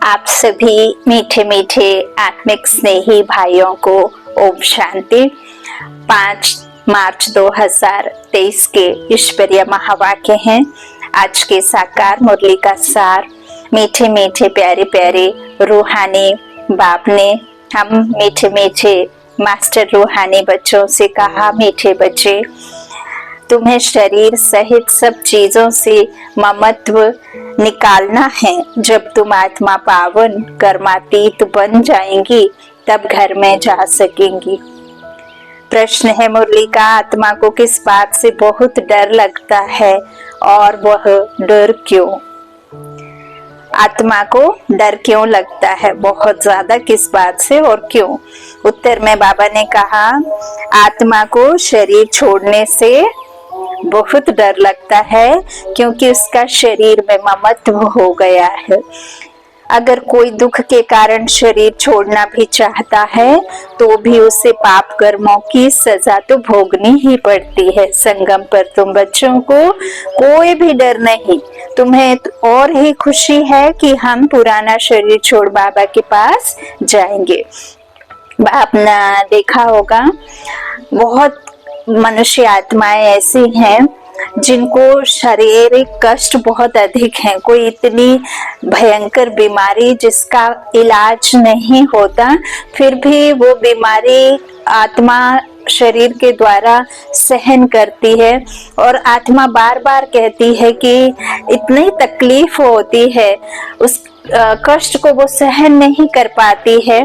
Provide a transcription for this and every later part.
आप सभी मीठे मीठे आत्मिक स्नेही भाइयों को ओम शांति। 5 मार्च 2023 के ईश्वरीय महावाक्य हैं। आज के साकार मुरली का सार मीठे मीठे प्यारे प्यारे रूहानी बाप ने हम मीठे मीठे मास्टर रूहानी बच्चों से कहा, मीठे बच्चे, तुम्हें शरीर सहित सब चीजों से ममत्व निकालना है। जब तुम आत्मा पावन कर्मातीत बन जाएंगी तब घर में जा सकेंगी। प्रश्न है मुरली का, आत्मा को किस बात से बहुत डर लगता है और वह डर क्यों? आत्मा को डर क्यों लगता है बहुत ज्यादा, किस बात से और क्यों? उत्तर में बाबा ने कहा, आत्मा को शरीर छोड़ने से बहुत डर लगता है क्योंकि उसका शरीर में ममत्व हो गया है। अगर कोई दुख के कारण शरीर छोड़ना भी चाहता है तो भी उसे पाप कर्मों की सजा तो भोगनी ही पड़ती है। संगम पर तुम बच्चों को कोई भी डर नहीं, तुम्हें और ही खुशी है कि हम पुराना शरीर छोड़ बाबा के पास जाएंगे। आपने देखा होगा बहुत मनुष्य आत्माएं ऐसी हैं जिनको शारीरिक कष्ट बहुत अधिक है। कोई इतनी भयंकर बीमारी जिसका इलाज नहीं होता, फिर भी वो बीमारी आत्मा शरीर के द्वारा सहन करती है और आत्मा बार बार कहती है कि इतनी तकलीफ होती है, उस कष्ट को वो सहन नहीं कर पाती है।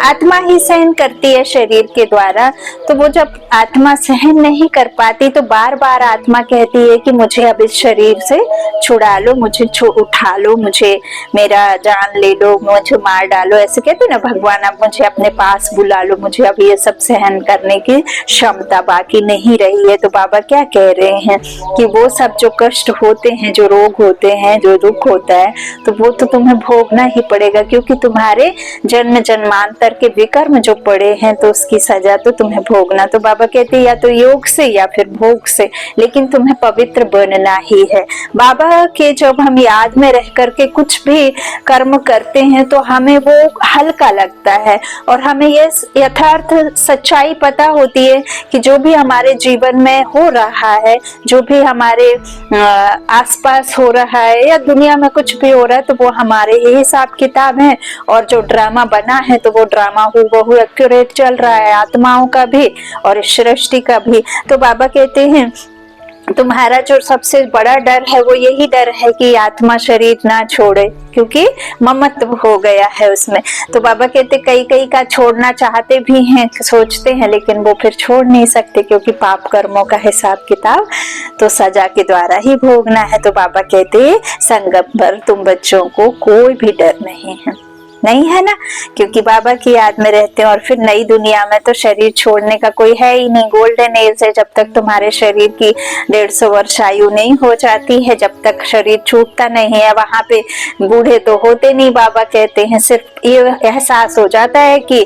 आत्मा ही सहन करती है शरीर के द्वारा। तो वो जब आत्मा सहन नहीं कर पाती तो बार बार आत्मा कहती है कि मुझे अब इस शरीर से छुड़ा लो, मुझे उठा लो, मुझे मेरा जान ले लो, मुझे मार डालो। ऐसे कहते ना भगवान, अब मुझे अपने पास बुला लो, मुझे अब ये सब सहन करने की क्षमता बाकी नहीं रही है। तो बाबा क्या कह रहे हैं कि वो सब जो कष्ट होते हैं, जो रोग होते हैं, जो दुख होता है, तो वो तो तुम्हें भोगना ही पड़ेगा क्योंकि तुम्हारे जन्म जन्मांतर के विकर्म जो पड़े हैं तो उसकी सजा तो तुम्हें भोगना। तो बाबा कहते हैं या तो योग से या फिर भोग से, लेकिन तुम्हें पवित्र बनना ही है। बाबा के जब हम याद में रह करके कुछ भी कर्म करते हैं तो हमें वो हल्का लगता है और हमें ये यथार्थ सच्चाई पता होती है कि जो भी हमारे जीवन में हो रहा है, जो भी हमारे आसपास हो रहा है या दुनिया में कुछ भी हो रहा है, तो वो हमारे ही हिसाब किताब है और जो ड्रामा बना है तो वो ड्रामा हूबहू एक्यूरेट चल रहा है, आत्माओं का भी और सृष्टि का भी। तो बाबा कहते हैं तुम्हारा जो सबसे बड़ा डर है वो यही डर है कि आत्मा शरीर ना छोड़े क्योंकि ममत्व हो गया है उसमें। तो बाबा कहते कई का छोड़ना चाहते भी हैं, सोचते हैं, लेकिन वो फिर छोड़ नहीं सकते क्योंकि पाप कर्मों का हिसाब किताब तो सजा के द्वारा ही भोगना है। तो बाबा कहते संगम पर तुम बच्चों को कोई भी डर नहीं है ना, क्योंकि बाबा की याद में रहते हैं। और फिर नई दुनिया में तो शरीर छोड़ने का कोई है ही नहीं। गोल्डन एज है, जब तक तुम्हारे शरीर की 150 वर्ष आयु नहीं हो जाती है, जब तक शरीर छूटता नहीं है, वहां पे बूढ़े तो होते नहीं। बाबा कहते हैं सिर्फ ये एहसास हो जाता है कि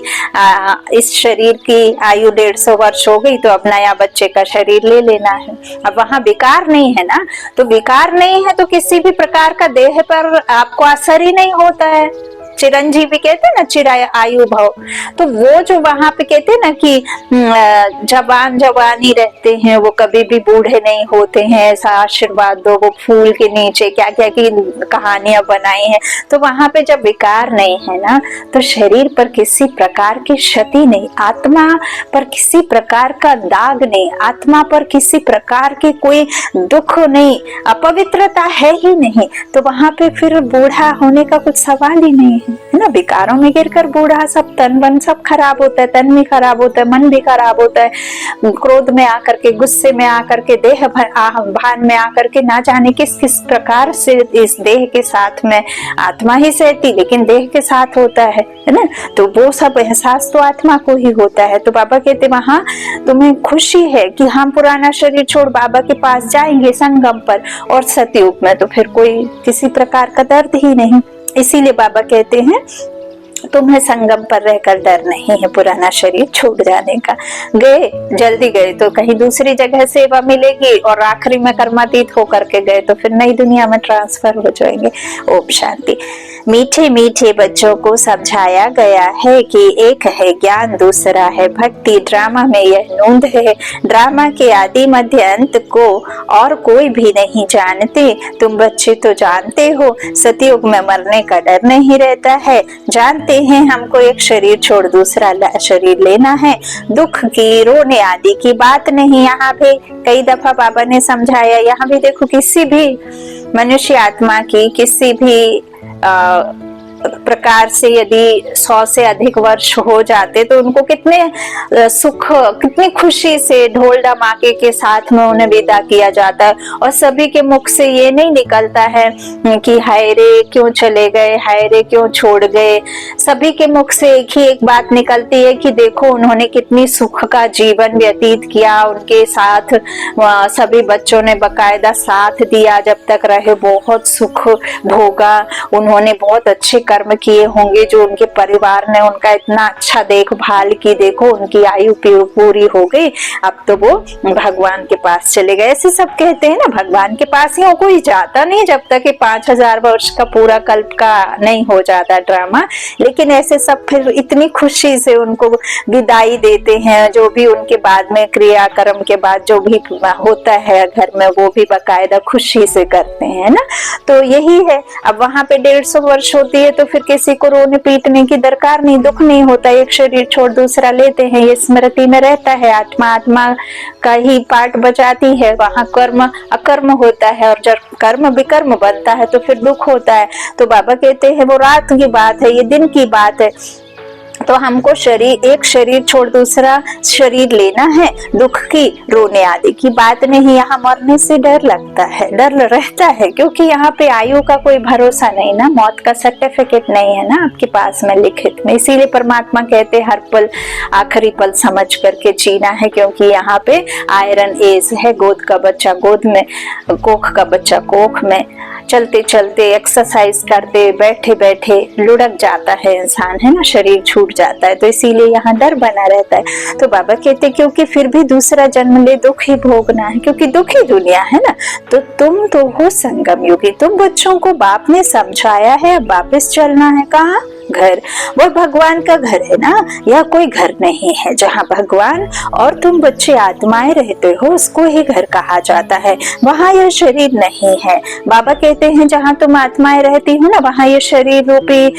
इस शरीर की आयु 150 वर्ष हो गई तो अब नया बच्चे का शरीर ले लेना है। अब वहां विकार नहीं है ना, तो विकार नहीं है तो किसी भी प्रकार का देह पर आपको असर ही नहीं होता है। चिरंजीवी कहते हैं ना, चिराय आयु भव। तो वो जो वहां पे कहते हैं ना कि जवान ही रहते हैं, वो कभी भी बूढ़े नहीं होते हैं, ऐसा आशीर्वाद दो। वो फूल के नीचे क्या क्या की कहानियां बनाई हैं। तो वहां पे जब विकार नहीं है ना, तो शरीर पर किसी प्रकार की क्षति नहीं, आत्मा पर किसी प्रकार का दाग नहीं, आत्मा पर किसी प्रकार के कोई दुख नहीं, अपवित्रता है ही नहीं। तो वहां पे फिर बूढ़ा होने का कुछ सवाल ही नहीं है ना। विकारों में गिरकर बूढ़ा सब तन मन सब खराब होता है, तन भी खराब होता है, मन भी खराब होता है। क्रोध में आकर के, गुस्से में आकर के, देह भान में आकर के, ना जाने किस किस प्रकार से इस देह के साथ में आत्मा ही सहती लेकिन देह के साथ होता है ना। तो वो सब एहसास तो आत्मा को ही होता है। तो बाबा कहते वहां तुम्हें खुशी है कि हम पुराना शरीर छोड़ बाबा के पास जाएंगे संगम पर, और सतयुग में तो फिर कोई किसी प्रकार का दर्द ही नहीं। इसीलिए बाबा कहते हैं तुम्हें संगम पर रहकर डर नहीं है पुराना शरीर छूट जाने का। गए, जल्दी गए तो कहीं दूसरी जगह सेवा मिलेगी, और आखिरी में कर्मातीत होकर के गए तो फिर नई दुनिया में ट्रांसफर हो जाएंगे। ओम शांति। मीठे मीठे बच्चों को समझाया गया है कि एक है ज्ञान, दूसरा है भक्ति। ड्रामा में यह नूंद है, ड्रामा के आदि मध्य अंत को और कोई भी नहीं जानते। तुम बच्चे तो जानते हो सतयुग में मरने का डर नहीं रहता है, जानते हैं हमको एक शरीर छोड़ दूसरा शरीर लेना है। दुख की, रोने आदि की बात नहीं। यहाँ पे कई दफा बाबा ने समझाया, यहाँ भी देखो किसी भी मनुष्य आत्मा की किसी भी प्रकार से यदि 100 से अधिक वर्ष हो जाते तो उनको कितने सुख, कितनी खुशी से ढोल धमाके के साथ में उन्हें विदा किया जाता है, और सभी के मुख से ये नहीं निकलता है कि हाय रे क्यों चले गए, हाय रे क्यों छोड़ गए। सभी के मुख से एक ही एक बात निकलती है कि देखो उन्होंने कितनी सुख का जीवन व्यतीत किया, उनके साथ सभी बच्चों ने बकायदा साथ दिया, जब तक रहे बहुत सुख भोगा, उन्होंने बहुत अच्छे कर्म किए होंगे जो उनके परिवार ने उनका इतना अच्छा देखभाल की, देखो उनकी आयु पूरी हो गई, अब तो वो भगवान के पास चले गए। ऐसे सब कहते हैं ना, भगवान के पास ही कोई जाता नहीं जब तक कि 5000 वर्ष का पूरा कल्प का नहीं हो जाता ड्रामा। लेकिन ऐसे सब फिर इतनी खुशी से उनको विदाई देते हैं, जो भी उनके बाद में क्रियाक्रम के बाद जो भी होता है घर में वो भी बकायदा खुशी से करते हैं ना। तो यही है, अब वहां पे 150 वर्ष होती है तो फिर किसी को रोने पीटने की दरकार नहीं, दुख नहीं होता, एक शरीर छोड़ दूसरा लेते हैं, ये स्मृति में रहता है। आत्मा आत्मा का ही पार्ट बजाती है, वहां कर्म अकर्म होता है, और जब कर्म विकर्म बनता है तो फिर दुख होता है। तो बाबा कहते हैं वो रात की बात है, ये दिन की बात है, तो हमको शरीर, एक शरीर छोड़ दूसरा शरीर लेना है। दुख की, रोने आदि की बात नहीं। यहाँ मरने से डर लगता है, डर रहता है, क्योंकि यहाँ पे आयु का कोई भरोसा नहीं ना, मौत का सर्टिफिकेट नहीं है ना आपके पास में लिखित में। इसीलिए परमात्मा कहते हर पल आखिरी पल समझ करके जीना है, क्योंकि यहाँ पे आयरन एज है, गोद का बच्चा गोद में, कोख का बच्चा कोख में, चलते चलते एक्सरसाइज करते बैठे बैठे लुढ़क जाता है इंसान, है ना, शरीर छूट जाता है। तो इसीलिए यहाँ डर बना रहता है। तो बाबा कहते क्योंकि फिर भी दूसरा जन्म ले दुख ही भोगना है, क्योंकि दुखी दुनिया है ना। तो तुम तो हो संगम युगी, तुम बच्चों को बाप ने समझाया है, अब वापिस चलना है कहाँ? घर। वो भगवान का घर है ना, यह कोई घर नहीं है। जहाँ भगवान और तुम बच्चे आत्माएं रहते हो उसको ही घर कहा जाता है, वहाँ यह शरीर नहीं है। बाबा कहते हैं जहाँ तुम आत्माएं रहती हो ना, वहाँ ये शरीर रूपी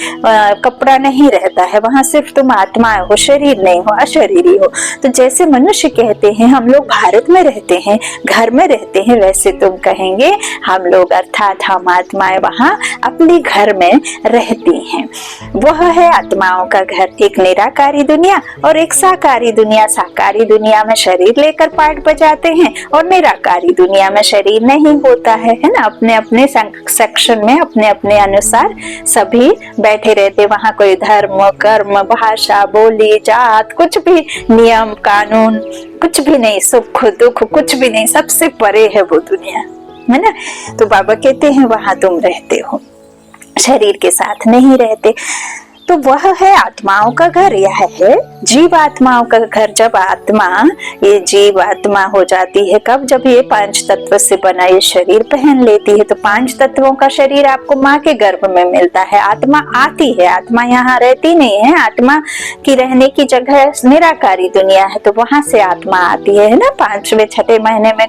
कपड़ा नहीं रहता है, वहाँ सिर्फ तुम आत्माएं हो, शरीर नहीं हो, अशरीरी हो। तो जैसे मनुष्य कहते हैं हम लोग भारत में रहते हैं, घर में रहते हैं, वैसे तुम कहेंगे हम लोग अर्थात हम आत्माएं वहाँ अपने घर में रहती हैं। वह है आत्माओं का घर, एक निराकारी दुनिया और एक साकारी दुनिया। साकारी दुनिया में शरीर लेकर पाठ बजाते हैं, और निराकारी दुनिया में शरीर नहीं होता है ना। अपने अपने सेक्शन में अपने अपने अनुसार सभी बैठे रहते, वहाँ कोई धर्म कर्म भाषा बोली जात कुछ भी नियम कानून कुछ भी नहीं, सुख दुख कुछ भी नहीं, सबसे परे है वो दुनिया, है ना। तो बाबा कहते हैं वहाँ तुम रहते हो, शरीर के साथ नहीं रहते। तो वह है आत्माओं का घर, यह है जीव आत्माओं का घर। जब आत्मा ये जीव आत्मा हो जाती है, कब? जब ये 5 तत्व से बना ये शरीर पहन लेती है। तो 5 तत्वों का शरीर आपको माँ के गर्भ में मिलता है। आत्मा आती है, आत्मा यहाँ रहती नहीं है, आत्मा की रहने की जगह निराकारी दुनिया है, तो वहां से आत्मा आती है ना। 5वें 6ठे महीने में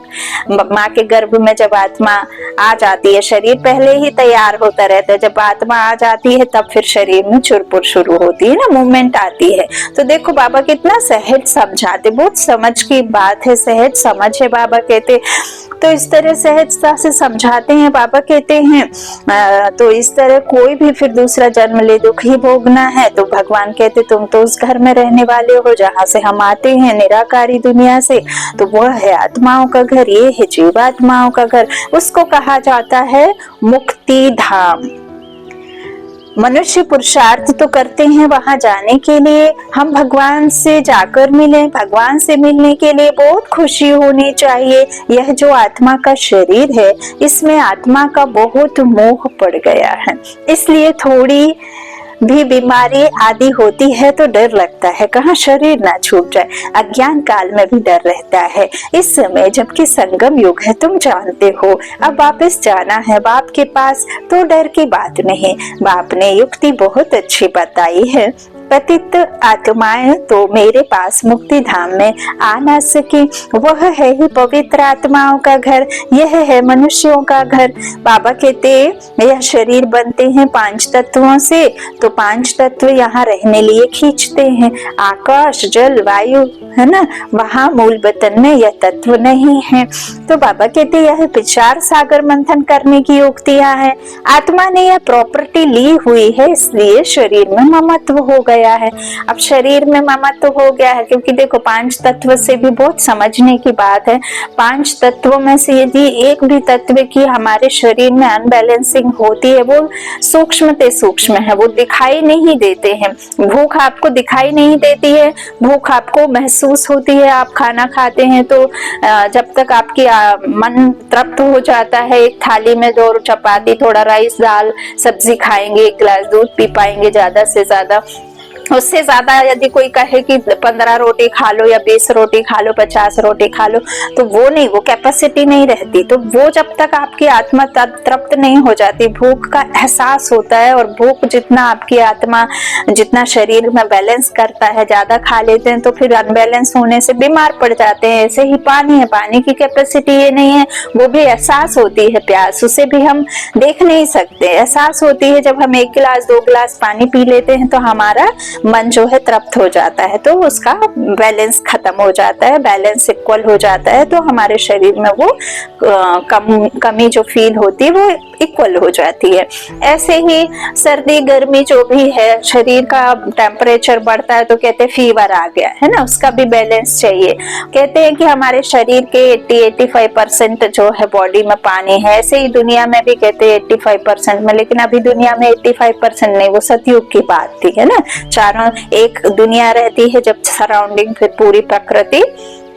माँ के गर्भ में जब आत्मा आ जाती है, शरीर पहले ही तैयार होता रहता है, जब आत्मा आ जाती है तब फिर शरीर में चुरपुर शुरू होती है ना, मूवमेंट आती है। तो देखो बाबा कितना सहज समझाते, बहुत समझ की बात है, सहज समझ है। बाबा कहते तो इस तरह सहजता से समझाते हैं। बाबा कहते हैं तो इस तरह कोई भी फिर दूसरा जन्म ले दुख ही भोगना है। तो भगवान कहते तुम तो उस घर में रहने वाले हो जहाँ से हम आते हैं, निराकारी दुनिया से। तो वह है आत्माओं का घर, ये है जीवात्माओं का घर। उसको कहा जाता है मुक्ति धाम। मनुष्य पुरुषार्थ तो करते हैं वहां जाने के लिए, हम भगवान से जाकर मिलें। भगवान से मिलने के लिए बहुत खुशी होनी चाहिए। यह जो आत्मा का शरीर है, इसमें आत्मा का बहुत मोह पड़ गया है, इसलिए थोड़ी भी बीमारी आदि होती है तो डर लगता है, कहाँ शरीर ना छूट जाए। अज्ञान काल में भी डर रहता है। इस समय जबकि संगम युग है, तुम जानते हो, अब वापस जाना है बाप के पास, तो डर की बात नहीं। बाप ने युक्ति बहुत अच्छी बताई है। पतित आत्माएं तो मेरे पास मुक्ति धाम में आ ना सकी, वह है ही पवित्र आत्माओं का घर, यह है मनुष्यों का घर। बाबा कहते यह शरीर बनते हैं 5 तत्वों से, तो 5 तत्व यहाँ रहने लिए खींचते हैं। आकाश, जल, वायु, है ना, वहाँ मूल वतन में यह तत्व नहीं है। तो बाबा कहते यह विचार सागर मंथन करने की युक्तियां हैं। आत्मा ने यह प्रॉपर्टी ली हुई है, इसलिए शरीर में ममत्व हो गया है। अब शरीर में ममत्व हो गया है क्योंकि देखो 5 तत्व से भी बहुत समझने की बात है। 5 तत्वों में से यदि एक भी तत्व की हमारे शरीर में अनबैलेंसिंग होती है, वो सूक्ष्म ते सूक्ष्म है, वो दिखाई नहीं देते हैं। भूख आपको दिखाई नहीं देती है, भूख आपको महसूस होती है। आप खाना खाते हैं तो जब तक आपकी मन तृप्त हो जाता है, एक थाली में 2 चपाती, थोड़ा राइस, दाल, सब्जी खाएंगे, 1 गिलास दूध पी पाएंगे ज्यादा से ज्यादा। उससे ज्यादा यदि कोई कहे कि 15 रोटी खा लो या 20 रोटी खा लो, 50 रोटी खा लो, तो वो नहीं, वो कैपेसिटी नहीं रहती। तो वो जब तक आपकी आत्मा तृप्त नहीं हो जाती, भूख का एहसास होता है, और भूख जितना आपकी आत्मा जितना शरीर में बैलेंस करता है, ज्यादा खा लेते हैं तो फिर अनबैलेंस होने से बीमार पड़ जाते हैं। ऐसे ही पानी है, पानी की कैपेसिटी ये नहीं है, वो भी एहसास होती है प्यास, उसे भी हम देख नहीं सकते। एहसास होती है जब हम 1 गिलास 2 गिलास पानी पी लेते हैं तो हमारा मन जो है तृप्त हो जाता है, तो उसका बैलेंस खत्म हो जाता है, बैलेंस इक्वल हो जाता है, तो हमारे शरीर में वो कमी जो फील होती है वो इक्वल हो जाती है। ऐसे ही सर्दी गर्मी जो भी है, शरीर का टेम्परेचर बढ़ता है तो कहते हैं फीवर आ गया है ना, उसका भी बैलेंस चाहिए। कहते हैं कि हमारे शरीर के 80-85% जो है बॉडी में पानी है, ऐसे ही दुनिया में भी कहते हैं 85% में, लेकिन अभी दुनिया में 85% नहीं, वो सतयुग की बात थी, है ना। चारों एक दुनिया रहती है जब सराउंडिंग, फिर पूरी प्रकृति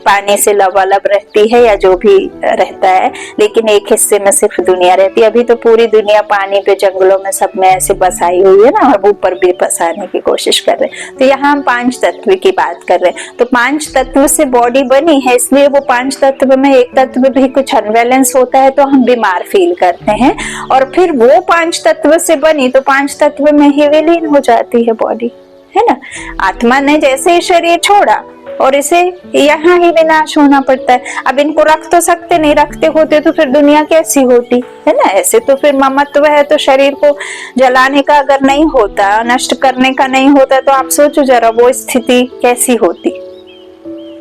पानी से लबालब रहती है या जो भी रहता है, लेकिन एक हिस्से में सिर्फ दुनिया रहती है। अभी तो पूरी दुनिया पानी पे, जंगलों में, सब में ऐसे बसाई हुई है ना, और ऊपर भी बसाने की कोशिश कर रहे हैं। तो यहाँ हम 5 तत्व की बात कर रहे हैं। तो 5 तत्व से बॉडी बनी है, इसलिए वो 5 तत्व में एक तत्व भी कुछ अनबैलेंस होता है तो हम बीमार फील करते हैं, और फिर वो 5 तत्व से बनी तो 5 तत्व में ही विलीन हो जाती है बॉडी, है ना। आत्मा ने जैसे ही शरीर छोड़ा और इसे यहाँ ही विनाश होना पड़ता है। अब इनको रख तो सकते नहीं, रखते होते तो फिर दुनिया कैसी होती, है ना। ऐसे तो फिर ममत्व है, तो शरीर को जलाने का अगर नहीं होता, नष्ट करने का नहीं होता, तो आप सोचो जरा वो स्थिति कैसी होती,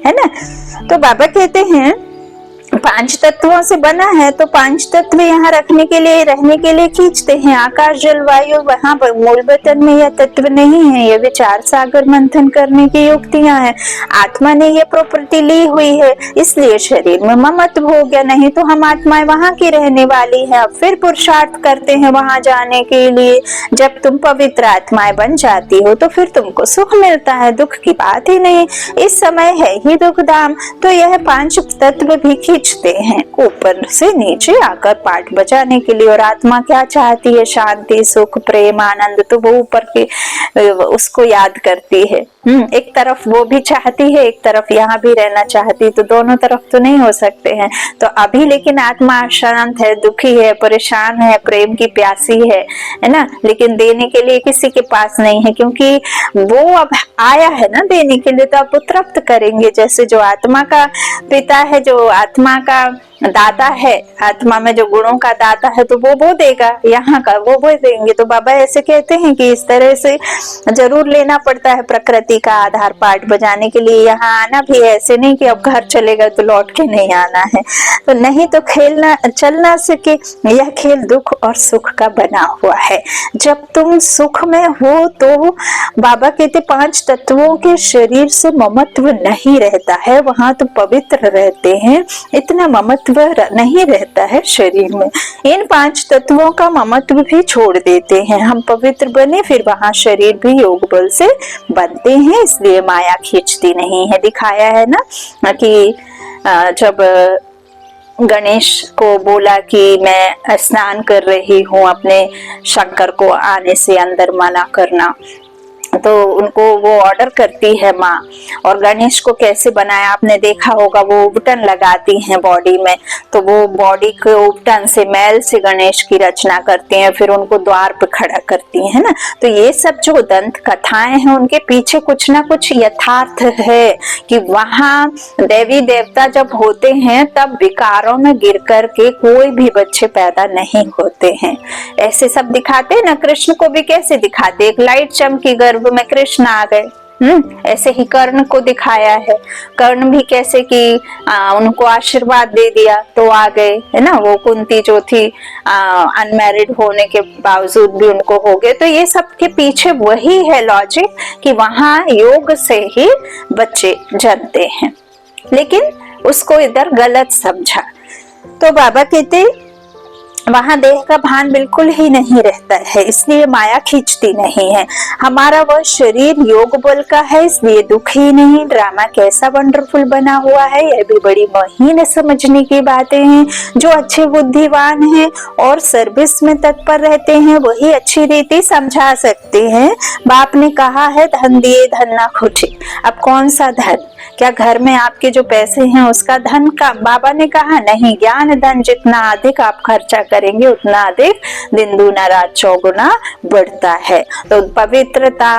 है ना। तो बाबा कहते हैं 5 तत्वों से बना है, तो 5 तत्व यहाँ रखने के लिए, रहने के लिए खींचते हैं। आकाश, जल, वायु, वहाँ पर मूल वतन में यह तत्व नहीं है। ये विचार सागर मंथन करने की युक्तियां हैं। आत्मा ने ये प्रॉपर्टी ली हुई है, इसलिए शरीर में ममत्व हो गया, नहीं तो हम आत्माएं वहाँ की रहने वाली है। अब फिर पुरुषार्थ करते हैं वहां जाने के लिए। जब तुम पवित्र आत्माएं बन जाती हो तो फिर तुमको सुख मिलता है, दुख की बात ही नहीं। इस समय है ही दुख धाम, तो यह 5 तत्व भी खींचते हैं ऊपर से नीचे आकर पाठ बजाने के लिए। और आत्मा क्या चाहती है? शांति, सुख, प्रेम, आनंद, तो वो ऊपर के उसको याद करती है। एक तरफ वो भी चाहती है, एक तरफ यहाँ भी रहना चाहती है, तो दोनों तरफ तो नहीं हो सकते हैं। तो अभी लेकिन आत्मा शांत है, दुखी है, परेशान है, प्रेम की प्यासी है ना, लेकिन देने के लिए किसी के पास नहीं है, क्योंकि वो अब आया है ना देने के लिए, तो अब वो तृप्त करेंगे। जैसे जो आत्मा का पिता है, जो आत्मा का दाता है, आत्मा में जो गुणों का दाता है, तो वो देगा, यहाँ का वो देंगे। तो बाबा ऐसे कहते हैं कि इस तरह से जरूर लेना पड़ता है प्रकृति का आधार पाठ बजाने के लिए। यहाँ आना भी ऐसे नहीं कि अब घर चलेगा तो लौट के नहीं आना है, तो नहीं तो खेलना चल ना सके। यह खेल दुख और सुख का बना हुआ है। जब तुम सुख में हो तो बाबा कहते 5 तत्वों के शरीर से ममत्व नहीं रहता है, वहां तो पवित्र रहते हैं, इतना ममत्व नहीं रहता है शरीर में। इन 5 तत्वों का ममत्व भी छोड़ देते हैं, हम पवित्र बने, फिर वहां शरीर भी योग बल से बनते हैं, इसलिए माया खींचती नहीं है। दिखाया है ना कि जब गणेश को बोला कि मैं स्नान कर रही हूँ, अपने शंकर को आने से अंदर मना करना। तो उनको वो ऑर्डर करती है माँ। और गणेश को कैसे बनाया आपने देखा होगा, वो उबटन लगाती हैं बॉडी में, तो वो बॉडी के उबटन से मैल से गणेश की रचना करती हैं, फिर उनको द्वार पे खड़ा करती हैं ना। तो ये सब जो दंत कथाएं हैं उनके पीछे कुछ ना कुछ यथार्थ है कि वहाँ देवी देवता जब होते हैं तब विकारों में गिर कर के कोई भी बच्चे पैदा नहीं होते हैं। ऐसे सब दिखाते हैं ना। कृष्ण को भी कैसे दिखाते, एक लाइट चमकी गर्भ में कृष्ण आ गए। ऐसे ही कर्ण को दिखाया है। कर्ण भी कैसे कि उनको आशीर्वाद दे दिया तो आ गए, है ना। वो कुंती जो थी अनमैरिड होने के बावजूद भी उनको हो गए। तो ये सब के पीछे वही है लॉजिक कि वहां योग से ही बच्चे जन्मते हैं, लेकिन उसको इधर गलत समझा। तो बाबा कहते वहां देह का भान बिल्कुल ही नहीं रहता है, इसलिए माया खींचती नहीं है। हमारा वह शरीर योग बल का है, इसलिए दुख ही नहीं। ड्रामा कैसा वंडरफुल बना हुआ है, यह भी बड़ी महीन समझने की बातें हैं। जो अच्छे बुद्धिवान हैं और सर्विस में तत्पर रहते हैं वही अच्छी रीति समझा सकते हैं। बाप ने कहा है धन दिए धन ना खुटे। अब कौन सा धन, क्या घर में आपके जो पैसे हैं उसका धन का? बाबा ने कहा नहीं, ज्ञान धन जितना अधिक आप खर्चा करेंगे उतना अधिक दिन दूना रात चौगुना बढ़ता है। तो पवित्रता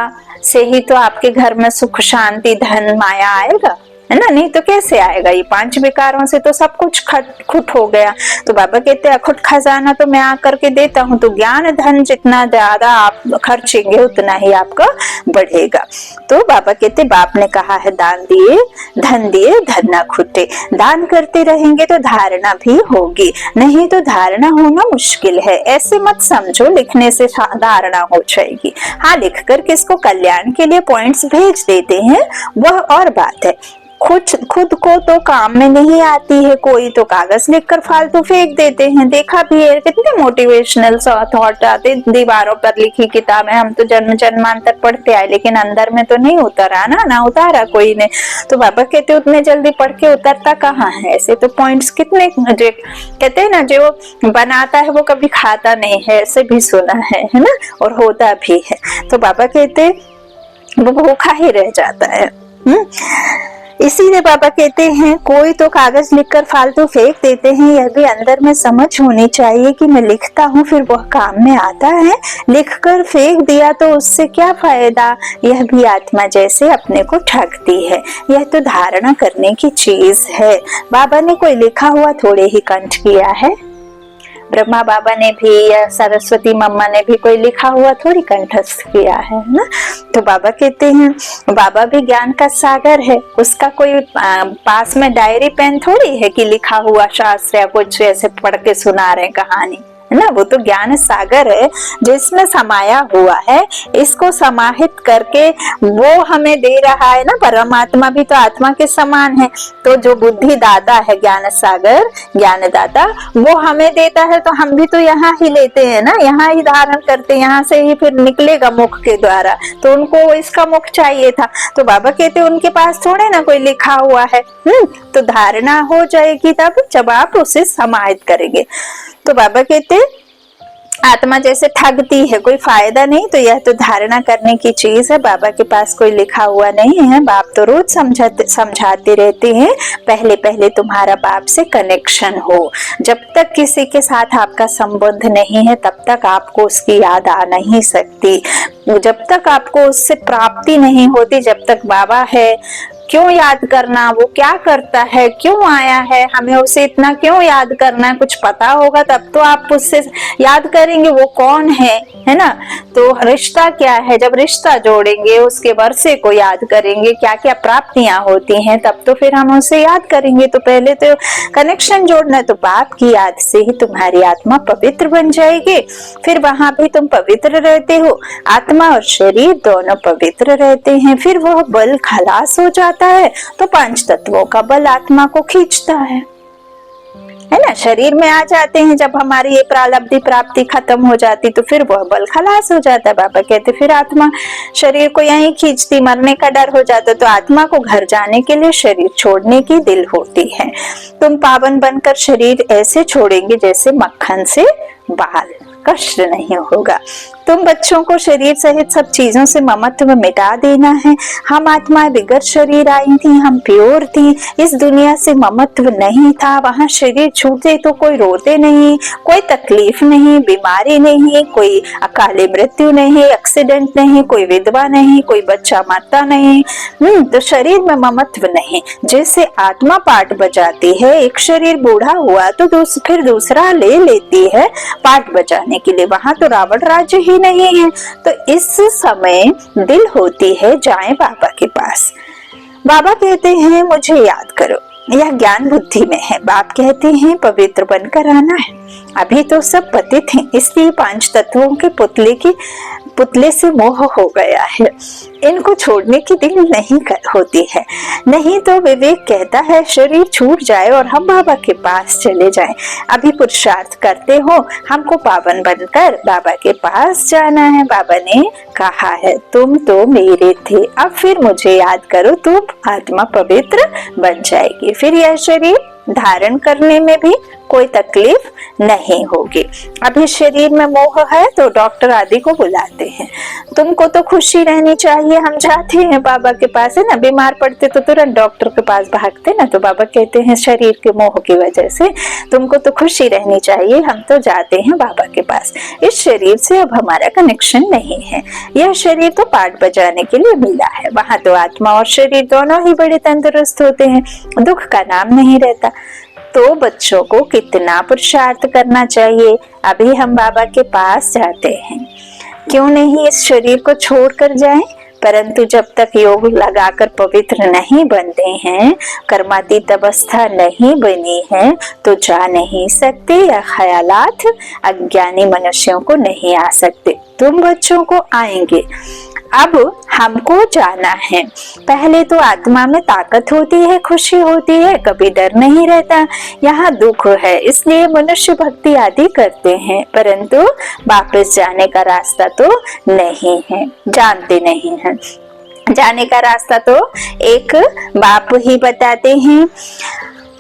से ही तो आपके घर में सुख शांति धन माया आएगा, है ना। नहीं तो कैसे आएगा? ये 5 विकारों से तो सब कुछ खुट हो गया। तो बाबा कहते हैं अखुट खजाना तो मैं आकर के देता हूँ, तो ज्ञान धन जितना ज्यादा आप खर्चेंगे उतना ही आपका बढ़ेगा। तो बाबा कहते बाप ने कहा है दान दिए धन ना खुटे। दान करते रहेंगे तो धारणा भी होगी, नहीं तो धारणा होना मुश्किल है। ऐसे मत समझो लिखने से धारणा हो जाएगी। हाँ, लिख कर किसको कल्याण के लिए पॉइंट्स भेज देते हैं वह और बात है। खुद को तो काम में नहीं आती है, कोई तो कागज लिखकर फालतू फेंक देते हैं। देखा भी है कितने मोटिवेशनल थॉट आते दीवारों पर लिखी किताबें हम तो जन्म जन्मांतर पढ़ते आए, लेकिन अंदर में तो नहीं उतरा ना उतारा कोई ने। तो बाबा कहते उतने जल्दी पढ़ के उतरता कहाँ है। ऐसे तो पॉइंट्स कितने कहते हैं ना, जो बनाता है वो कभी खाता नहीं है, ऐसे भी सुना है ना, और होता भी है। तो बाबा कहते वो भूखा ही रह जाता है। इसीलिए बाबा कहते हैं कोई तो कागज लिखकर फालतू फेंक देते हैं। यह भी अंदर में समझ होनी चाहिए कि मैं लिखता हूँ फिर वह काम में आता है। लिखकर फेंक दिया तो उससे क्या फायदा। यह भी आत्मा जैसे अपने को ठगती है। यह तो धारणा करने की चीज है। बाबा ने कोई लिखा हुआ थोड़े ही कंठ किया है। ब्रह्मा बाबा ने भी या सरस्वती मम्मा ने भी कोई लिखा हुआ थोड़ी कंठस्थ किया है ना। तो बाबा कहते हैं बाबा भी ज्ञान का सागर है। उसका कोई पास में डायरी पेन थोड़ी है कि लिखा हुआ शास्त्र या कुछ ऐसे पढ़ के सुना रहे कहानी, है ना। वो तो ज्ञान सागर है जिसमें समाया हुआ है। इसको समाहित करके वो हमें दे रहा है ना। परमात्मा भी तो आत्मा के समान है। तो जो बुद्धि दाता है ज्ञान सागर ज्ञान दाता, वो हमें देता है तो हम भी तो यहाँ ही लेते हैं ना, यहाँ ही धारण करते, यहाँ से ही फिर निकलेगा मुख के द्वारा। तो उनको इसका मुख चाहिए था। तो बाबा कहते उनके पास थोड़े ना कोई लिखा हुआ है। तो धारणा हो जाएगी तब जब आप उसे समाहित करेंगे। तो बाबा कहते आत्मा जैसे ठगती है, कोई फायदा नहीं। तो यह तो धारणा करने की चीज है। बाबा के पास कोई लिखा हुआ नहीं है। बाप तो रोज समझाते रहते हैं पहले पहले तुम्हारा बाप से कनेक्शन हो। जब तक किसी के साथ आपका संबंध नहीं है तब तक आपको उसकी याद आ नहीं सकती। जब तक आपको उससे प्राप्ति नहीं होती, जब तक बाबा है क्यों याद करना, वो क्या करता है, क्यों आया है, हमें उसे इतना क्यों याद करना है। कुछ पता होगा तब तो आप उससे याद करेंगे वो कौन है ना। तो रिश्ता क्या है, जब रिश्ता जोड़ेंगे उसके वर्षे को याद करेंगे, क्या क्या प्राप्तियां होती हैं, तब तो फिर हम उसे याद करेंगे। तो पहले तो कनेक्शन जोड़ना है। तो बाप की याद से ही तुम्हारी आत्मा पवित्र बन जाएगी। फिर वहां भी तुम पवित्र रहते हो, आत्मा और शरीर दोनों पवित्र रहते हैं। फिर वह बल खलास हो जाता है। तो 5 तत्वों का बल आत्मा को खींचता है। है ना, शरीर में आ जाते हैं। जब हमारी ये प्रारब्ध प्राप्ति खत्म हो जाती तो फिर वह बल खलास हो जाता है। बाबा कहते फिर आत्मा शरीर को यहीं खींचती, मरने का डर हो जाता, तो आत्मा को घर जाने के लिए शरीर छोड़ने की दिल होती है। तुम पावन बनकर शरीर ऐसे छोड़ेंगे जैसे मक्खन से बाल, कष्ट नहीं होगा। तुम बच्चों को शरीर सहित सब चीजों से ममत्व मिटा देना है। हम आत्माएं बिगड़ शरीर आई थी, हम प्योर थी, इस दुनिया से ममत्व नहीं था। वहां शरीर छूटे तो कोई रोते नहीं, कोई तकलीफ नहीं, बीमारी नहीं, कोई अकाले मृत्यु नहीं, एक्सीडेंट नहीं, कोई विधवा नहीं, कोई बच्चा मरता नहीं। तो शरीर में ममत्व नहीं। जैसे आत्मा पाठ बजाती है, एक शरीर बूढ़ा हुआ तो फिर दूसरा ले लेती है पाठ बजाने के लिए। वहां तो रावण राज्य ही नहीं है। तो इस समय दिल होती है जाए बाबा के पास। बाबा कहते हैं मुझे याद करो, यह ज्ञान बुद्धि में है। बाप कहते हैं पवित्र बनकर आना है। अभी तो सब पतित हैं, इसलिए 5 तत्वों के पुतले से मोह हो गया है। इनको छोड़ने की दिल नहीं होती है। नहीं तो विवेक कहता है शरीर छूट जाए और हम बाबा के पास चले जाएं। अभी पुरुषार्थ करते हो, हमको पावन बनकर बाबा के पास जाना है। बाबा ने कहा है तुम तो मेरे थे, अब फिर मुझे याद करो तो आत्मा पवित्र बन जाएगी। फिर यह शरीर धारण करने में भी कोई तकलीफ नहीं होगी। अभी शरीर में मोह है तो डॉक्टर आदि को बुलाते हैं। तुमको तो खुशी रहनी चाहिए। हम जाते हैं बाबा के पास, है ना, बीमार पड़ते तो तुरंत डॉक्टर के पास भागते ना। तो बाबा कहते हैं शरीर के मोह की वजह से तुमको तो खुशी रहनी चाहिए, हम तो जाते हैं बाबा के पास। इस शरीर से अब हमारा कनेक्शन नहीं है। यह शरीर तो पाठ बजाने के लिए मिला है। वहां तो आत्मा और शरीर दोनों ही बड़े तंदुरुस्त होते हैं, दुख का नाम नहीं रहता। तो बच्चों को कितना पुरुषार्थ करना चाहिए। अभी हम बाबा के पास जाते हैं, क्यों नहीं इस शरीर को छोड़कर जाएं? परंतु जब तक योग लगाकर पवित्र नहीं बनते हैं, कर्मातीत अवस्था नहीं बनी है, तो जा नहीं सकते। या ख्यालात अज्ञानी मनुष्यों को नहीं आ सकते। तुम बच्चों को आएंगे, अब हमको जाना है। पहले तो आत्मा में ताकत होती है, खुशी होती है, कभी डर नहीं रहता। यहाँ दुख है, इसलिए मनुष्य भक्ति आदि करते हैं, परंतु वापस जाने का रास्ता तो नहीं है, जानते नहीं हैं। जाने का रास्ता तो एक बाप ही बताते हैं।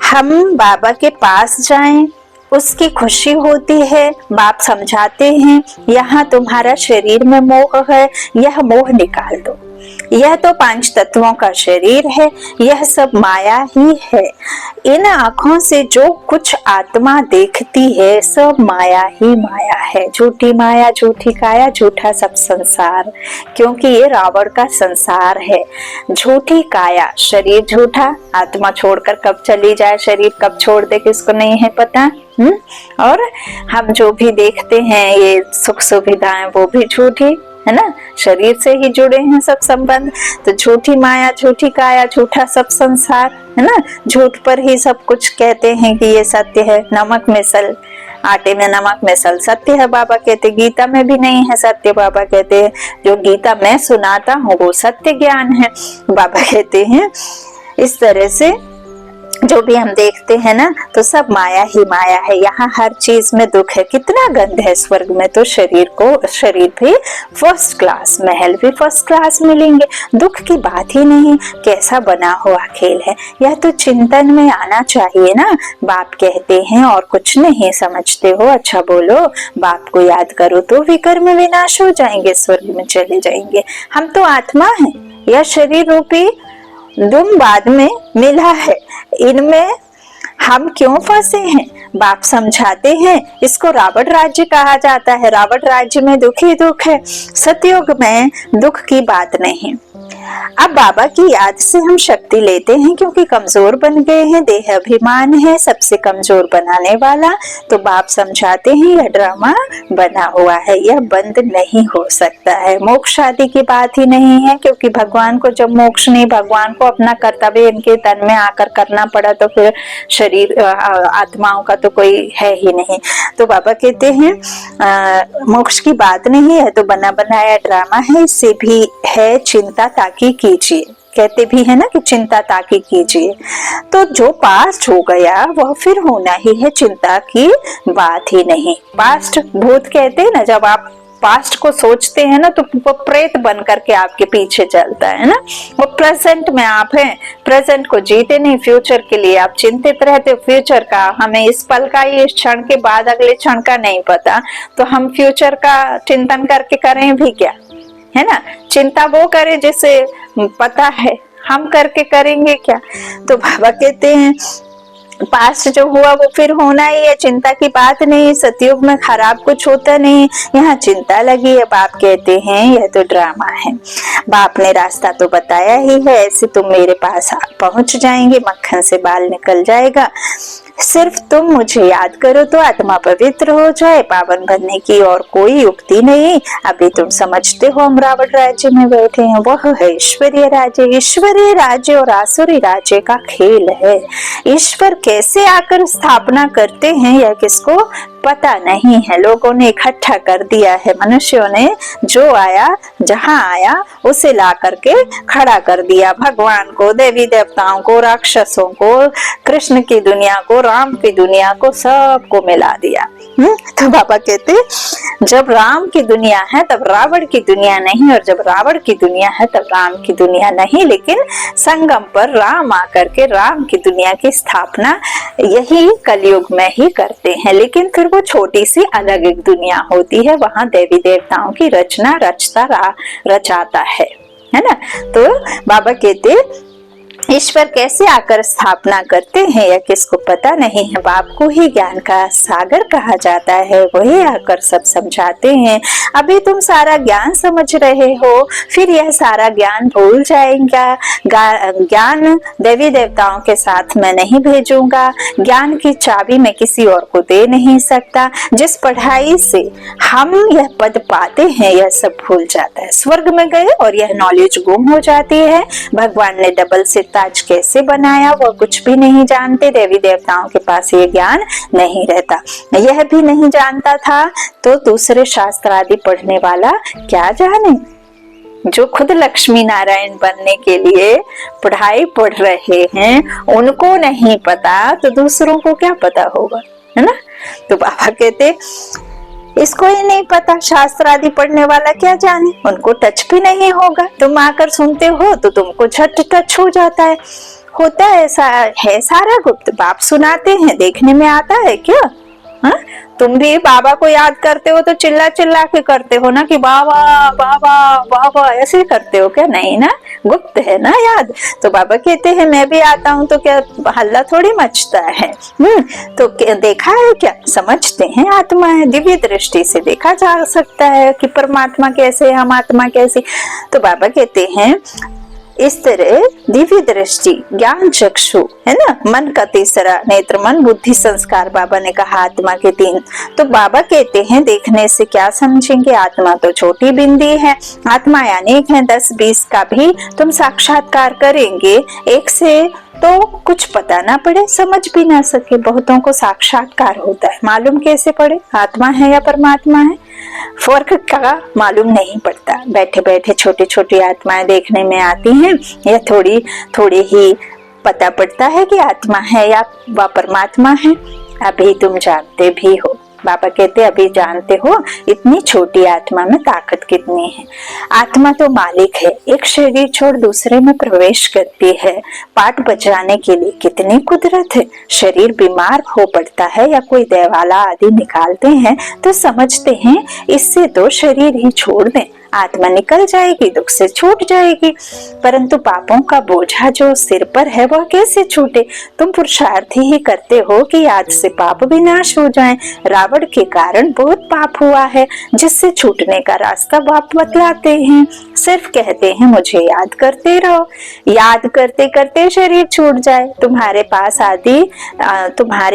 हम बाबा के पास जाएं, उसकी खुशी होती है। बाप समझाते हैं यहाँ तुम्हारा शरीर में मोह है, यह मोह निकाल दो। यह तो 5 तत्वों का शरीर है, यह सब माया ही है। इन आँखों से जो कुछ आत्मा देखती है सब माया ही माया है। झूठी माया, झूठी काया, झूठा सब संसार, क्योंकि ये रावण का संसार है। झूठी काया, शरीर झूठा, आत्मा छोड़कर कब चली जाए, शरीर कब छोड़ दे किसको नहीं है पता। और हम जो भी देखते हैं ये सुख सुविधाएं वो भी झूठी है ना, शरीर से ही जुड़े हैं सब संबंध। तो झूठी माया, झूठी काया, झूठा सब संसार, है ना। झूठ पर ही सब कुछ कहते हैं कि ये सत्य है। नमक मिसल, आटे में नमक मिसल सत्य है बाबा कहते। गीता में भी नहीं है सत्य। बाबा कहते हैं जो गीता मैं सुनाता हूँ वो सत्य ज्ञान है। बाबा कहते हैं इस तरह से जो भी हम देखते हैं ना तो सब माया ही माया है। यहाँ हर चीज में दुख है। कितना गंध है स्वर्ग में, तो शरीर भी फर्स्ट क्लास, महल भी फर्स्ट क्लास मिलेंगे। दुख की बात ही नहीं, कैसा बना हुआ खेल है। यह तो चिंतन में आना चाहिए ना। बाप कहते हैं और कुछ नहीं समझते हो, अच्छा बोलो, बाप को याद करो तो विकर्म विनाश हो जाएंगे, स्वर्ग में चले जाएंगे। हम तो आत्मा है, यह शरीर रूपी दुम बाद में मिला है, इनमें हम क्यों फंसे हैं। बाप समझाते हैं इसको रावण राज्य कहा जाता है। रावण राज्य में दुख ही दुख है, सतयुग में दुख की बात नहीं। अब बाबा की याद से हम शक्ति लेते हैं क्योंकि कमजोर बन गए हैं। देह अभिमान है सबसे कमजोर बनाने वाला। तो बाप समझाते हैं यह ड्रामा बना हुआ है, यह बंद नहीं हो सकता है। मोक्ष आदि की बात ही नहीं है, क्योंकि भगवान को जब मोक्ष नहीं, भगवान को अपना कर्तव्य इनके तन में आकर करना पड़ा, तो फिर शरीर आत्माओं का तो कोई है ही नहीं। तो बाबा कहते हैं मोक्ष की बात नहीं है, तो बना बनाया ड्रामा है, इससे भी है चिंता ताकि कीजिए। कहते भी है ना कि चिंता ताकि कीजिए। तो जो पास्ट हो गया वह फिर होना ही है, चिंता की बात ही नहीं। पास्ट भूत कहते हैं ना, जब आप पास्ट को सोचते हैं ना तो वो प्रेत बन करके आपके पीछे चलता है ना। वो प्रेजेंट में आप हैं, प्रेजेंट को जीते नहीं, फ्यूचर के लिए आप चिंतित रहते हो। फ्यूचर का हमें इस पल का, इस क्षण के बाद अगले क्षण का नहीं पता, तो हम फ्यूचर का चिंतन करके करें भी क्या, है ना। चिंता वो करे जिसे पता है, हम करके करेंगे क्या। तो बाबा कहते हैं पास्ट जो हुआ वो फिर होना ही है, चिंता की बात नहीं। सतयुग में खराब कुछ होता नहीं, यहाँ चिंता लगी है। बाप कहते हैं यह तो ड्रामा है। बाप ने रास्ता तो बताया ही है, ऐसे तुम मेरे पास पहुंच जाएंगे, मक्खन से बाल निकल जाएगा। सिर्फ तुम मुझे याद करो तो आत्मा पवित्र हो जाए, पावन बनने की और कोई युक्ति नहीं। अभी तुम समझते हो हम रावण राज्य में बैठे हैं, वह है ईश्वरीय राज्य। ईश्वरीय राज्य और आसुरी राज्य का खेल है। ईश्वर कैसे आकर स्थापना करते हैं यह किसको पता नहीं है। लोगों ने इकट्ठा कर दिया है, मनुष्यों ने जो आया जहां आया उसे ला करके खड़ा कर दिया। भगवान को, देवी देवताओं को, राक्षसों को, कृष्ण की दुनिया को, राम की दुनिया को, सबको मिला दिया। तो बाबा कहते जब राम की दुनिया है तब रावण की दुनिया नहीं, और जब रावण की दुनिया है तब राम की दुनिया नहीं। लेकिन संगम पर राम आकर के राम की दुनिया की स्थापना यही कलयुग में ही करते हैं। लेकिन फिर वो छोटी सी अलग एक दुनिया होती है, वहां देवी देवताओं की रचना रचाता है ना। तो बाबा कहते ईश्वर कैसे आकर स्थापना करते हैं यह किसको पता नहीं है। बाप को ही ज्ञान का सागर कहा जाता है, वही आकर सब समझाते हैं। अभी तुम सारा ज्ञान समझ रहे हो, फिर यह सारा ज्ञान भूल जाएगा। ज्ञान देवी देवताओं के साथ मैं नहीं भेजूंगा। ज्ञान की चाबी मैं किसी और को दे नहीं सकता। जिस पढ़ाई से हम यह पद पाते हैं यह सब भूल जाता है। स्वर्ग में गए और यह नॉलेज गुम हो जाती है। भगवान ने डबल से ताज कैसे बनाया वह कुछ भी नहीं जानते। देवी देवताओं के पास ये ज्ञान नहीं रहता। यह भी नहीं जानता था तो दूसरे शास्त्र आदि पढ़ने वाला क्या जाने। जो खुद लक्ष्मी नारायण बनने के लिए पढ़ाई पढ़ रहे हैं उनको नहीं पता तो दूसरों को क्या पता होगा, है ना। तो बाबा कहते इसको ही नहीं पता, शास्त्र आदि पढ़ने वाला क्या जाने, उनको टच भी नहीं होगा। तुम आकर सुनते हो तो तुमको झट टच हो जाता है। होता है ऐसा है, सारा गुप्त। बाप सुनाते हैं, देखने में आता है क्या। हा? तुम भी बाबा को याद करते हो तो चिल्ला चिल्ला के करते हो ना कि बाबा बाबा बाबा, ऐसे करते हो क्या? नहीं ना, गुप्त है ना याद। तो बाबा कहते हैं मैं भी आता हूँ तो क्या हल्ला थोड़ी मचता है। तो देखा है क्या, समझते हैं आत्मा है। दिव्य दृष्टि से देखा जा सकता है कि परमात्मा कैसे, हम आत्मा कैसे। तो बाबा कहते हैं इस तरह दिव्य दृष्टि, ज्ञान चक्षु, है ना, मन का तीसरा नेत्र, मन बुद्धि संस्कार बाबा ने कहा आत्मा के 3। तो बाबा कहते हैं देखने से क्या समझेंगे, आत्मा तो छोटी बिंदी है, आत्माएं अनेक हैं, 10-20 का भी तुम साक्षात्कार करेंगे, एक से तो कुछ पता ना पड़े, समझ भी ना सके। बहुतों को साक्षात्कार होता है, मालूम कैसे पड़े आत्मा है या परमात्मा है, फर्क का मालूम नहीं पड़ता। बैठे बैठे छोटी छोटी आत्माएं देखने में आती हैं, या थोड़ी थोड़ी ही पता पड़ता है कि आत्मा है या वह परमात्मा है। अभी तुम जानते भी हो, बाबा कहते अभी जानते हो इतनी छोटी आत्मा में ताकत कितनी है। आत्मा तो मालिक है, एक शरीर छोड़ दूसरे में प्रवेश करती है। पाठ बजाने के लिए कितनी कुदरत है। शरीर बीमार हो पड़ता है या कोई देवाला आदि निकालते हैं तो समझते हैं इससे तो शरीर ही छोड़ दें, आत्मा निकल जाएगी, दुख से छूट जाएगी। परंतु पापों का बोझा जो सिर पर है वह कैसे छूटे। तुम पुरुषार्थ ही करते हो कि आज से पाप विनाश हो जाएं। रावण के कारण बहुत पाप हुआ है, जिससे छूटने का रास्ता बाप बतलाते हैं। सिर्फ कहते हैं मुझे याद करते रहो, याद करते करते शरीर छूट जाए, तुम्हारे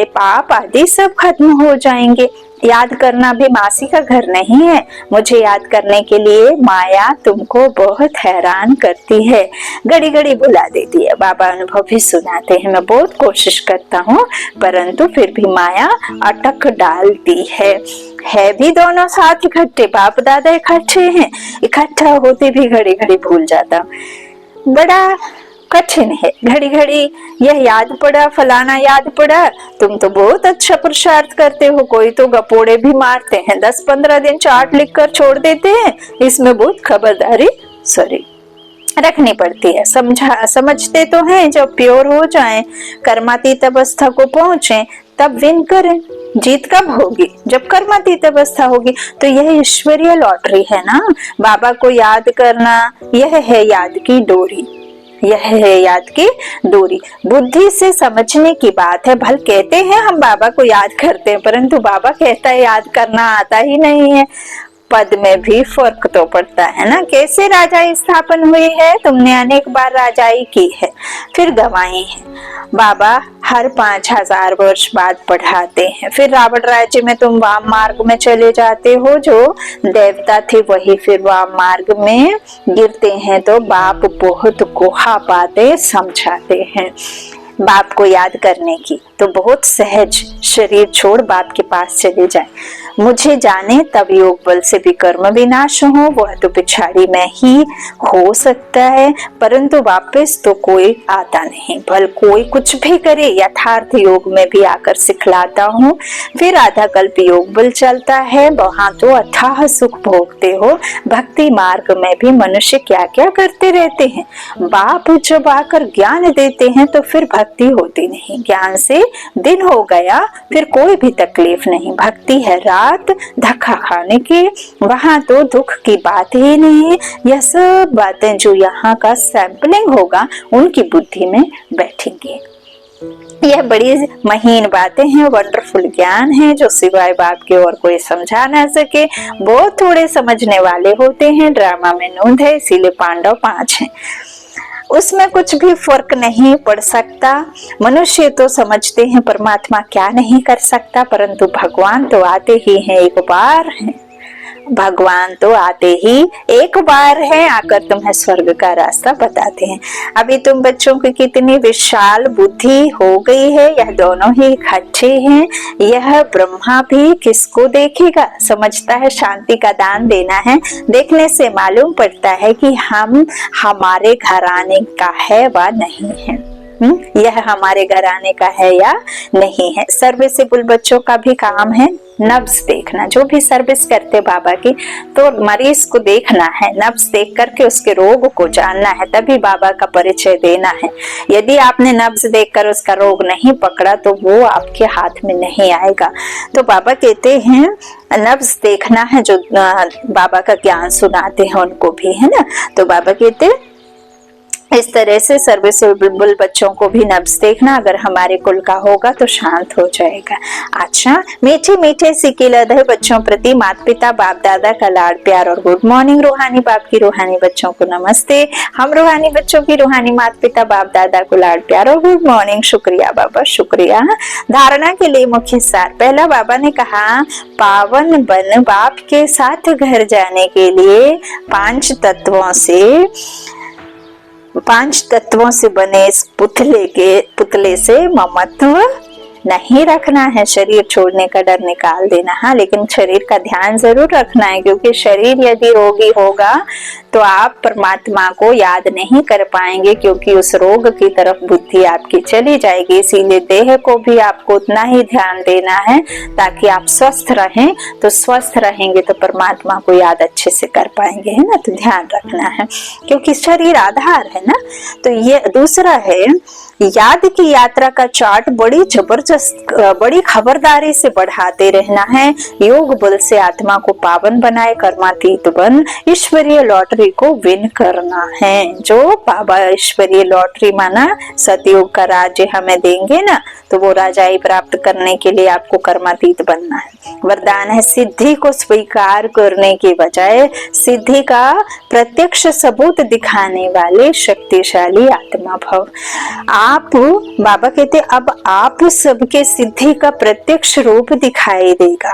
पाप आदि सब खत्म हो जाएंगे। याद करना भी मासी का घर नहीं है। मुझे याद करने के लिए माया तुमको बहुत हैरान करती है, घड़ी घड़ी बुला देती है। बाबा अनुभव भी सुनाते हैं, मैं बहुत कोशिश करता हूँ परंतु फिर भी माया अटक डालती है भी दोनों साथ इकट्ठे, बाप दादा इकट्ठे हैं, इकट्ठा होते भी घड़ी घड़ी भूल जाता। बड़ा कठिन है। घड़ी घड़ी यह याद पड़ा, फलाना याद पड़ा, तुम तो बहुत अच्छा पुरुषार्थ करते हो, कोई तो गपोड़े भी मारते हैं, 10-15 दिन चार्ट लिखकर छोड़ देते हैं। इसमें बहुत खबरदारी रखनी पड़ती है। समझते तो हैं जब प्योर हो जाएं, कर्मातीत अवस्था को पहुंचे तब विन करें। जीत कब होगी? जब कर्मातीत अवस्था होगी। तो यह ईश्वरीय लॉटरी है ना। बाबा को याद करना, यह है याद की डोरी, यह है याद की डोरी। बुद्धि से समझने की बात है। भल कहते हैं हम बाबा को याद करते हैं, परंतु बाबा कहता है याद करना आता ही नहीं है। पद में भी फर्क तो पड़ता है ना। कैसे राजाई स्थापन हुई है? तुमने अनेक बार राजाई की है, फिर गंवाई है। बाबा हर 5000 वर्ष बाद पढ़ाते हैं। फिर रावण राज्य में तुम वाम मार्ग में चले जाते हो, जो देवता थे वही फिर वाम मार्ग में गिरते हैं। तो बाप बहुत कोहा पाते समझाते हैं बाप को याद करने की। तो बहुत सहज शरीर छोड़ बाप के पास चले जाए। मुझे जाने तब योग बल से भी कर्म विनाश हो, वह तो पिछाड़ी में ही हो सकता है, परंतु वापस तो कोई आता नहीं। भल कोई कुछ भी करे, यथार्थ योग में भी आकर सिखलाता हूँ। फिर आधा कल्प योग बल चलता है, वहां तो अथाह सुख भोगते हो। भक्ति मार्ग में भी मनुष्य क्या क्या करते रहते हैं। बाप जब आकर ज्ञान देते हैं तो फिर भक्ति होती नहीं। ज्ञान से दिन हो गया, फिर कोई भी तकलीफ नहीं। भक्ति है रात धक्का खाने की, वहां तो दुख की बात ही नहीं है। यह सब बातें जो यहाँ का सैंपलिंग होगा उनकी बुद्धि में बैठेंगी। यह बड़ी महीन बातें हैं, वंडरफुल ज्ञान है जो सिवाय बाप के और कोई समझा ना सके। बहुत थोड़े समझने वाले होते हैं। ड्रामा में नूंद है, इसीलिए पांडव 5 हैं। उसमें कुछ भी फर्क नहीं पड़ सकता। मनुष्य तो समझते हैं परमात्मा क्या नहीं कर सकता, परंतु भगवान तो आते ही हैं, एक बार हैं। भगवान तो आते ही एक बार है, आकर तुम्हें स्वर्ग का रास्ता बताते हैं। अभी तुम बच्चों की कितनी विशाल बुद्धि हो गई है। यह दोनों ही इकट्ठे हैं। यह ब्रह्मा भी किसको देखेगा? समझता है शांति का दान देना है। देखने से मालूम पड़ता है कि हम हमारे घराने का है व नहीं है। यह हमारे घराने का है या नहीं है। सर्विसेबल बच्चों का भी काम है नब्ज देखना। जो भी सर्विस करते बाबा की, तो मरीज को देखना है, नब्ज देख करके उसके रोग को जानना है, तभी बाबा का परिचय देना है। यदि आपने नब्ज देखकर उसका रोग नहीं पकड़ा तो वो आपके हाथ में नहीं आएगा। तो बाबा कहते हैं नब्ज देखना है। जो बाबा का ज्ञान सुनाते हैं उनको भी, है ना। तो बाबा कहते हैं इस तरह से सर्विसेबल बच्चों को भी नब्ज देखना। अगर हमारे कुल का होगा तो शांत हो जाएगा। अच्छा, मीठे मीठे सिकिलधर बच्चों प्रति माता पिता बाप दादा का लाड प्यार और गुड मॉर्निंग। रूहानी बाप की रूहानी बच्चों को नमस्ते। हम रूहानी बच्चों की रूहानी माता पिता बाप दादा को लाड प्यार और गुड मॉर्निंग। शुक्रिया बाबा, शुक्रिया। धारणा के लिए मुख्य सार। पहला, बाबा ने कहा पावन बन बाप के साथ घर जाने के लिए 5 तत्वों से बने इस पुतले से ममत्व नहीं रखना है। शरीर छोड़ने का डर निकाल देना। हाँ, लेकिन शरीर का ध्यान जरूर रखना है, क्योंकि शरीर यदि रोगी होगा तो आप परमात्मा को याद नहीं कर पाएंगे, क्योंकि उस रोग की तरफ बुद्धि आपकी चली जाएगी। इसीलिए देह को भी आपको उतना ही ध्यान देना है ताकि आप स्वस्थ रहें। तो स्वस्थ रहेंगे तो परमात्मा को याद अच्छे से कर पाएंगे, है ना। तो ध्यान रखना है, क्योंकि शरीर आधार है ना। तो ये दूसरा है, याद की यात्रा का चार्ट बड़ी जबरदस्त, बड़ी खबरदारी से बढ़ाते रहना है। योग बल से आत्मा को पावन बनाए, कर्मातीत बन ईश्वरीय लॉटरी को विन करना है। जो बाबा ईश्वरीय लॉटरी माना सतयुग का राज्य हमें देंगे ना, तो वो राजाई प्राप्त करने के लिए आपको कर्मातीत बनना है। वरदान है सिद्धि को स्वीकार करने के बजाय सिद्धि का प्रत्यक्ष सबूत दिखाने वाले शक्तिशाली आत्मा भव। आप, बाबा कहते अब आप सबके सिद्धि का प्रत्यक्ष रूप दिखाई देगा।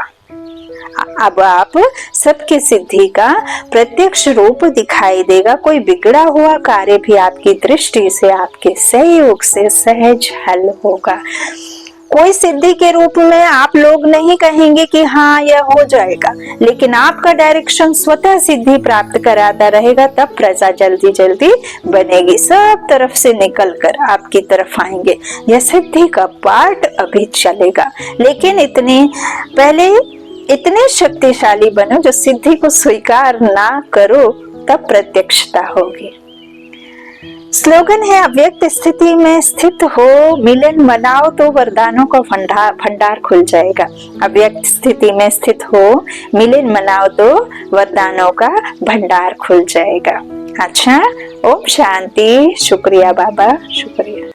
अब आप सबके सिद्धि का प्रत्यक्ष रूप दिखाई देगा। कोई बिगड़ा हुआ कार्य भी आपकी दृष्टि से, आपके सहयोग से सहज हल होगा। कोई सिद्धि के रूप में आप लोग नहीं कहेंगे कि हाँ यह हो जाएगा, लेकिन आपका डायरेक्शन स्वतः सिद्धि प्राप्त कराता रहेगा, तब प्रजा जल्दी जल्दी बनेगी, सब तरफ से निकल कर आपकी तरफ आएंगे। यह सिद्धि का पार्ट अभी चलेगा, लेकिन पहले इतने शक्तिशाली बनो जो सिद्धि को स्वीकार ना करो, तब प्रत्यक्षता होगी। स्लोगन है, अव्यक्त स्थिति में स्थित हो, मिलन मनाओ तो वरदानों का भंडार खुल जाएगा। अव्यक्त स्थिति में स्थित हो, मिलन मनाओ तो वरदानों का भंडार खुल जाएगा। अच्छा, ओम शांति। शुक्रिया बाबा, शुक्रिया।